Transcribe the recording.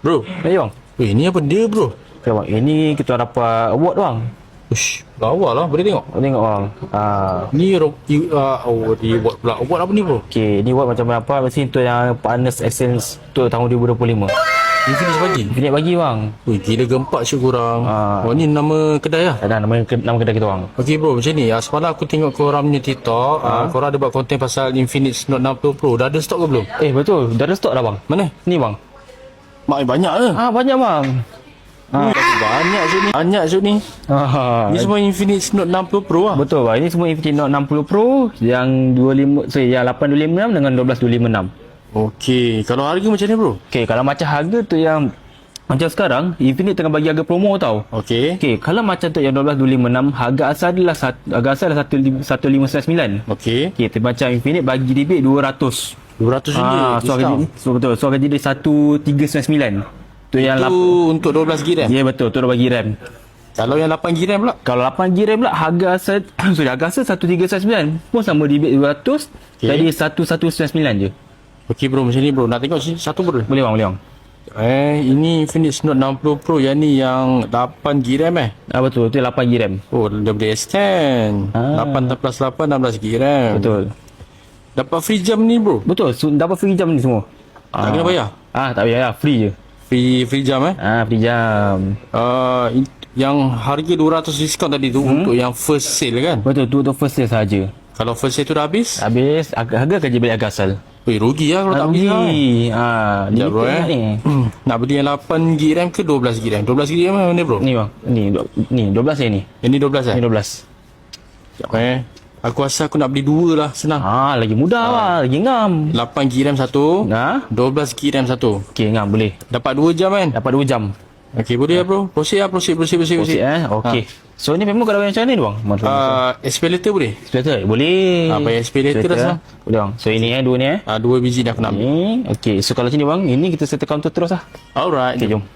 Bro, Eh bang. ini apa dia bro? Okay, bang. Ini kita dapat award bang. Ush, lawa lah, boleh tengok. Tengok bang. Ni di award pula. Award apa ni bro? Okay, ni award macam apa? Mesin tu yang Partners Excellence tu tahun 2025. Infinix bagi. Infinix bagi bang. Wih, gila gempak syuk korang. Oh, ni nama kedai lah. Ada nama kedai kita bang. Okey bro, macam ni. Semalam aku tengok korang punya TikTok. Korang ada buat konten pasal Infinix Note 60 Pro. Dah ada stok ke belum? Betul. Dah ada stok dah bang. Mana? Ni bang. Mak banyak ke? Banyak bang. Banyak syuk ni. Banyak syuk ni. Ni semua Infinix Note 60 Pro lah. Betul bang. Ini semua Infinix Note 60 Pro yang 825 dengan 1226. Okey, kalau harga macam ni bro? Okay, kalau macam harga tu yang macam sekarang, Infinix tengah bagi harga promo tau. Okey. Okay, kalau macam tu yang 1226, harga asal adalah 1599. Okey. Okay, macam Infinix bagi rebate 200. RM200 discount. Betul. So harga dia 1399. Tu yang Itu untuk 12GB RAM? Ya betul, tu dah bagi RAM. Kalau yang 8GB RAM pula? Kalau 8GB RAM pula harga asal harga asal 1399 pun sama rebate 200, jadi 1199 je. Okey bro, macam ni bro. Nak tengok satu bro? Boleh bang. Ini Infinix Note 60 Pro yang ni yang 8GB RAM Betul, tu 8GB RAM. Oh, dia boleh extend. 8 plus 8, 16GB RAM. Betul. Dapat free jam ni bro? Betul, dapat free jam ni semua. Tak kena bayar? Tak payah, free je. Free jam Free jam. Yang harga 200 diskaun tadi tu untuk yang first sale kan? Betul, tu untuk first sale saja. Kalau first sale tu dah habis? Habis, harga akan je balik harga asal. Rugi lah kalau tak habis lah. Sekejap bro Nak beli yang 8GB RAM ke 12GB RAM? 12GB RAM mana bro? Ni bang, ni 12 ni. Yang ni 12 Ni 12. Sekejap Aku rasa aku nak beli dua lah, senang. Lagi mudah lah, lagi ngam. 8GB RAM satu, 12GB RAM satu. Okey, ngam boleh. Dapat 2 jam kan? Dapat 2 jam. Okey, boleh lah bro. Proceed. Okey. So ni memang kau dah macam mana ni bang? Aspirator boleh? Aspirator? Boleh. Bayar aspirator dah senang. Boleh bang. So ini dua ni 2 biji dah aku nak ambil. Okey, so kalau sini bang, ini kita settle counter terus lah. Alright. Okey, jom.